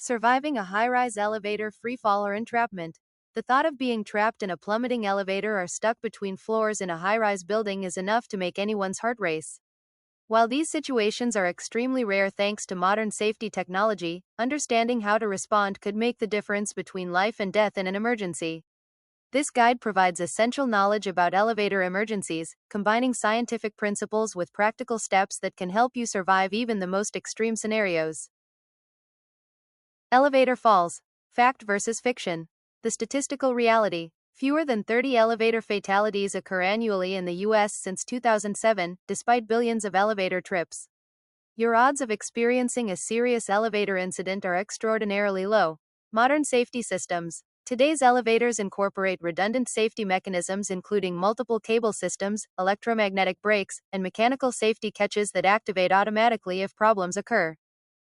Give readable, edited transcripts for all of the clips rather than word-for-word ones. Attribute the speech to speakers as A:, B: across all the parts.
A: Surviving a high-rise elevator freefall or entrapment. The thought of being trapped in a plummeting elevator or stuck between floors in a high-rise building is enough to make anyone's heart race. While these situations are extremely rare thanks to modern safety technology, understanding how to respond could make the difference between life and death in an emergency. This guide provides essential knowledge about elevator emergencies, combining scientific principles with practical steps that can help you survive even the most extreme scenarios. Elevator falls. Fact versus fiction. The statistical reality. Fewer than 30 elevator fatalities occur annually in the US since 2007, despite billions of elevator trips. Your odds of experiencing a serious elevator incident are extraordinarily low. Modern safety systems. Today's elevators incorporate redundant safety mechanisms including multiple cable systems, electromagnetic brakes, and mechanical safety catches that activate automatically if problems occur.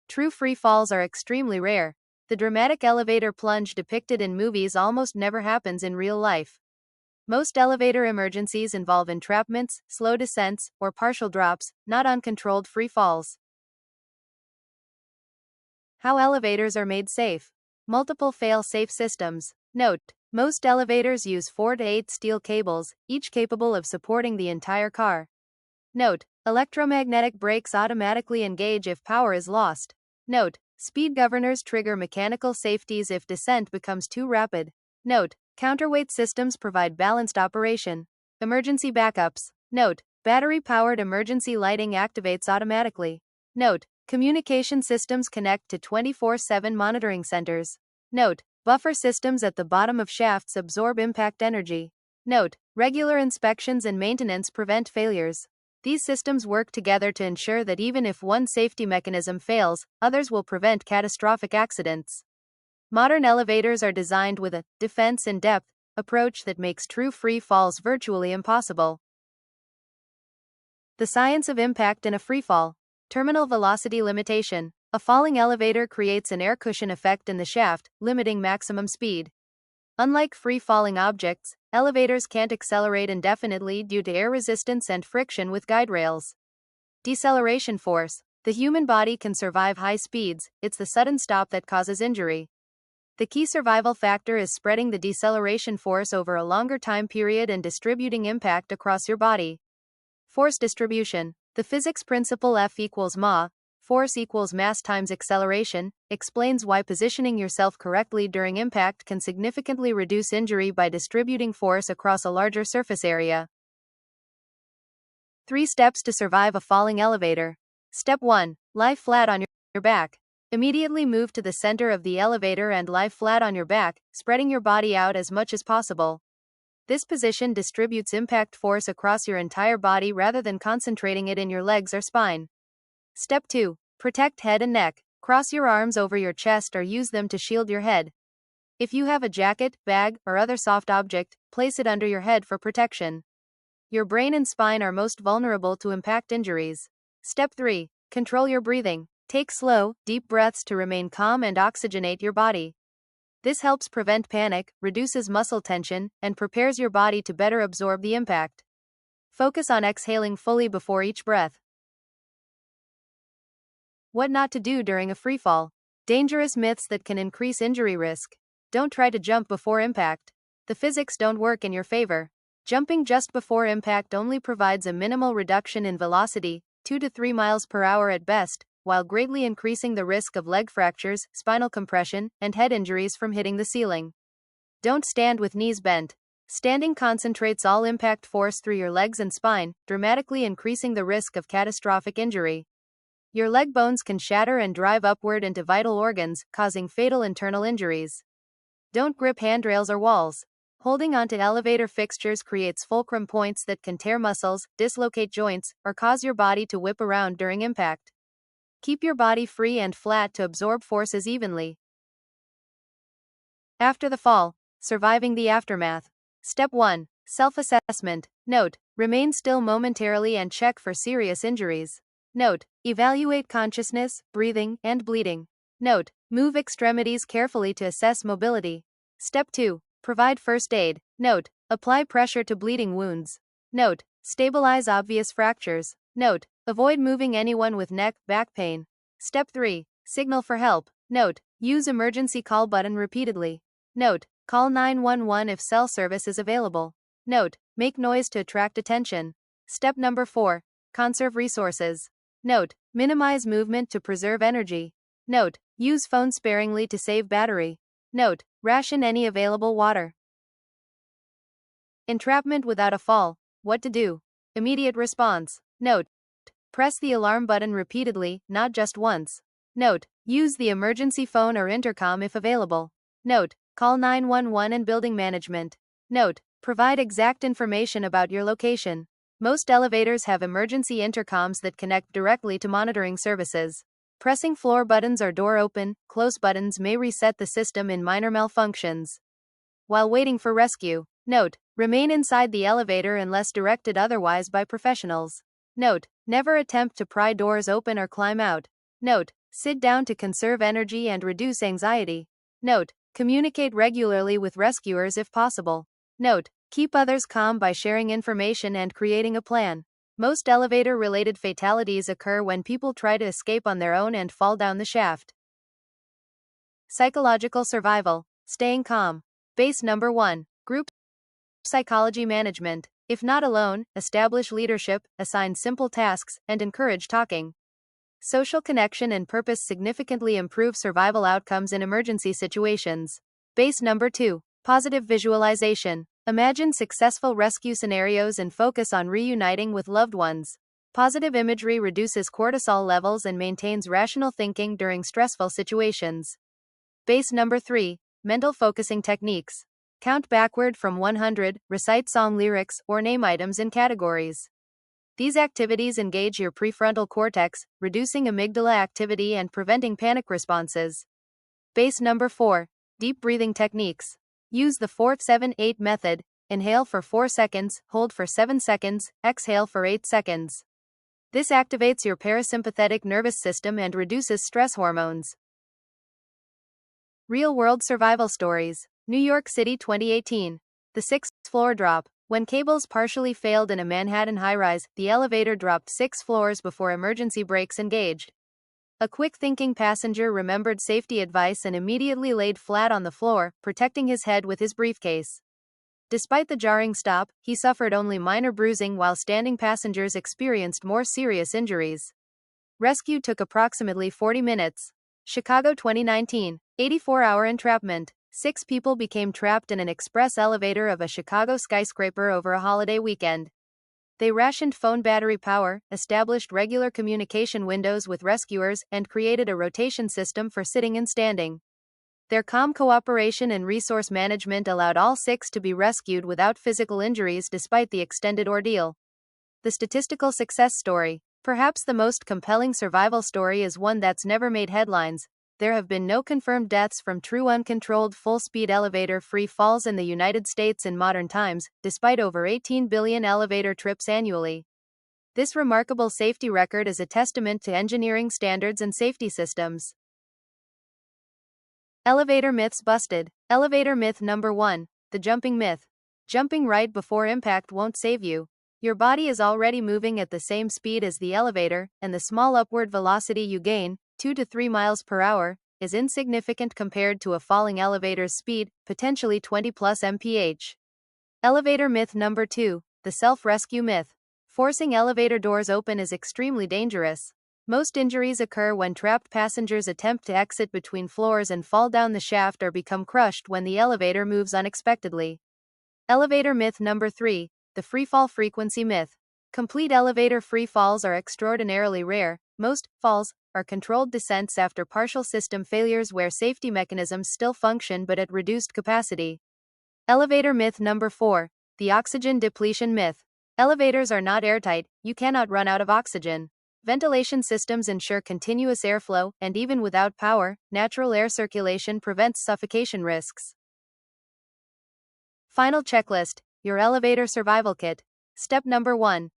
A: True free falls are extremely rare. The dramatic elevator plunge depicted in movies almost never happens in real life. Most elevator emergencies involve entrapments, slow descents, or partial drops, not uncontrolled free falls. How elevators are made safe. Multiple fail-safe systems. Note: most elevators use 4 to 8 steel cables, each capable of supporting the entire car. Note: electromagnetic brakes automatically engage if power is lost. Note: speed governors trigger mechanical safeties if descent becomes too rapid. Note: counterweight systems provide balanced operation. Emergency backups. Note: battery-powered emergency lighting activates automatically. Note: communication systems connect to 24/7 monitoring centers. Note: buffer systems at the bottom of shafts absorb impact energy. Note: regular inspections and maintenance prevent failures. These systems work together to ensure that even if one safety mechanism fails, others will prevent catastrophic accidents. Modern elevators are designed with a defense in depth approach that makes true free falls virtually impossible. The science of impact in a freefall. Terminal velocity limitation. A falling elevator creates an air cushion effect in the shaft, limiting maximum speed. Unlike free-falling objects, elevators can't accelerate indefinitely due to air resistance and friction with guide rails. Deceleration force. The human body can survive high speeds, it's the sudden stop that causes injury. The key survival factor is spreading the deceleration force over a longer time period and distributing impact across your body. Force distribution. The physics principle F equals ma, force equals mass times acceleration, explains why positioning yourself correctly during impact can significantly reduce injury by distributing force across a larger surface area. 3 steps to survive a falling elevator. Step 1. Lie flat on your back. Immediately move to the center of the elevator and lie flat on your back, spreading your body out as much as possible. This position distributes impact force across your entire body rather than concentrating it in your legs or spine. Step 2. Protect head and neck. Cross your arms over your chest or use them to shield your head. If you have a jacket, bag, or other soft object, place it under your head for protection. Your brain and spine are most vulnerable to impact injuries. Step 3. Control your breathing. Take slow, deep breaths to remain calm and oxygenate your body. This helps prevent panic, reduces muscle tension, and prepares your body to better absorb the impact. Focus on exhaling fully before each breath. What not to do during a freefall. Dangerous myths that can increase injury risk. Don't try to jump before impact. The physics don't work in your favor. Jumping just before impact only provides a minimal reduction in velocity, 2 to 3 miles per hour at best, while greatly increasing the risk of leg fractures, spinal compression, and head injuries from hitting the ceiling. Don't stand with knees bent. Standing concentrates all impact force through your legs and spine, dramatically increasing the risk of catastrophic injury. Your leg bones can shatter and drive upward into vital organs, causing fatal internal injuries. Don't grip handrails or walls. Holding onto elevator fixtures creates fulcrum points that can tear muscles, dislocate joints, or cause your body to whip around during impact. Keep your body free and flat to absorb forces evenly. After the fall. Surviving the aftermath. Step 1. Self-assessment. Note: remain still momentarily and check for serious injuries. Note: evaluate consciousness, breathing, and bleeding. Note: move extremities carefully to assess mobility. Step 2. Provide first aid. Note: apply pressure to bleeding wounds. Note: stabilize obvious fractures. Note: avoid moving anyone with neck, back pain. Step 3. Signal for help. Note: use emergency call button repeatedly. Note: call 911 if cell service is available. Note: make noise to attract attention. Step number 4. Conserve resources. Note: minimize movement to preserve energy. Note: use phone sparingly to save battery. Note: ration any available water. Entrapment without a fall. What to do? Immediate response. Note: press the alarm button repeatedly, not just once. Note: use the emergency phone or intercom if available. Note: call 911 and building management. Note: provide exact information about your location. Most elevators have emergency intercoms that connect directly to monitoring services. Pressing floor buttons or door open, close buttons may reset the system in minor malfunctions. While waiting for rescue, note: remain inside the elevator unless directed otherwise by professionals. Note: never attempt to pry doors open or climb out. Note: sit down to conserve energy and reduce anxiety. Note: communicate regularly with rescuers if possible. Note: keep others calm by sharing information and creating a plan. Most elevator-related fatalities occur when people try to escape on their own and fall down the shaft. Psychological survival. Staying calm. Base number 1. Group psychology management. If not alone, establish leadership, assign simple tasks, and encourage talking. Social connection and purpose significantly improve survival outcomes in emergency situations. Base number 2. Positive visualization. Imagine successful rescue scenarios and focus on reuniting with loved ones. Positive imagery reduces cortisol levels and maintains rational thinking during stressful situations. Base number 3. Mental focusing techniques. Count backward from 100, recite song lyrics, or name items in categories. These activities engage your prefrontal cortex, reducing amygdala activity and preventing panic responses. Base number 4. Deep breathing techniques. Use the 4-7-8 method. Inhale for 4 seconds, hold for 7 seconds, exhale for 8 seconds. This activates your parasympathetic nervous system and reduces stress hormones. Real-world survival stories. New York City 2018. The 6th floor drop. When cables partially failed in a Manhattan high-rise, the elevator dropped 6 floors before emergency brakes engaged. A quick-thinking passenger remembered safety advice and immediately laid flat on the floor, protecting his head with his briefcase. Despite the jarring stop, he suffered only minor bruising while standing passengers experienced more serious injuries. Rescue took approximately 40 minutes. Chicago 2019. 84-hour entrapment. 6 people became trapped in an express elevator of a Chicago skyscraper over a holiday weekend. They rationed phone battery power, established regular communication windows with rescuers, and created a rotation system for sitting and standing. Their calm cooperation and resource management allowed all 6 to be rescued without physical injuries despite the extended ordeal. The statistical success story. Perhaps the most compelling survival story is one that's never made headlines. There have been no confirmed deaths from true uncontrolled full-speed elevator free falls in the United States in modern times, despite over 18 billion elevator trips annually. This remarkable safety record is a testament to engineering standards and safety systems. Elevator myths busted. Elevator myth number 1. The jumping myth. Jumping right before impact won't save you. Your body is already moving at the same speed as the elevator, and the small upward velocity you gain, 2 to 3 miles per hour, is insignificant compared to a falling elevator's speed, potentially 20 plus mph. Elevator myth number 2. The self-rescue myth. Forcing elevator doors open is extremely dangerous. Most injuries occur when trapped passengers attempt to exit between floors and fall down the shaft or become crushed when the elevator moves unexpectedly. Elevator myth number 3. The freefall frequency myth. Complete elevator free falls are extraordinarily rare. Most falls are controlled descents after partial system failures where safety mechanisms still function but at reduced capacity. Elevator myth number 4. The oxygen depletion myth. Elevators are not airtight, you cannot run out of oxygen. Ventilation systems ensure continuous airflow, and even without power, natural air circulation prevents suffocation risks. Final checklist. Your elevator survival kit. Step number 1.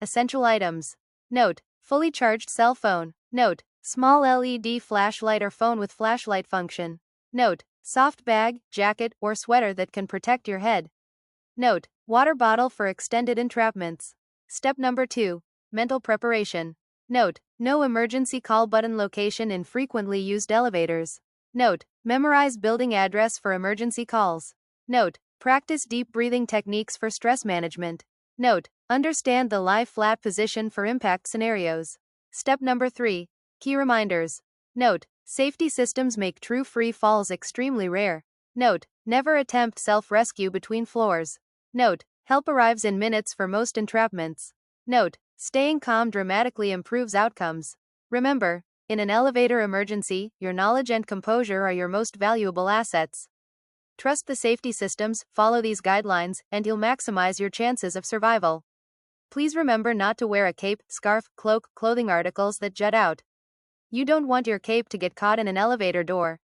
A: Essential items. Note: fully charged cell phone. Note: small LED flashlight or phone with flashlight function. Note: soft bag, jacket, or sweater that can protect your head. Note: water bottle for extended entrapments. Step number 2. Mental preparation. Note: no emergency call button location in frequently used elevators. Note: memorize building address for emergency calls. Note: practice deep breathing techniques for stress management. Note: understand the lie flat position for impact scenarios. Step number 3. Key reminders. Note: safety systems make true free falls extremely rare. Note: never attempt self-rescue between floors. Note: help arrives in minutes for most entrapments. Note: staying calm dramatically improves outcomes. Remember, in an elevator emergency, your knowledge and composure are your most valuable assets. Trust the safety systems, follow these guidelines, and you'll maximize your chances of survival. Please remember not to wear a cape, scarf, cloak, clothing articles that jut out. You don't want your cape to get caught in an elevator door.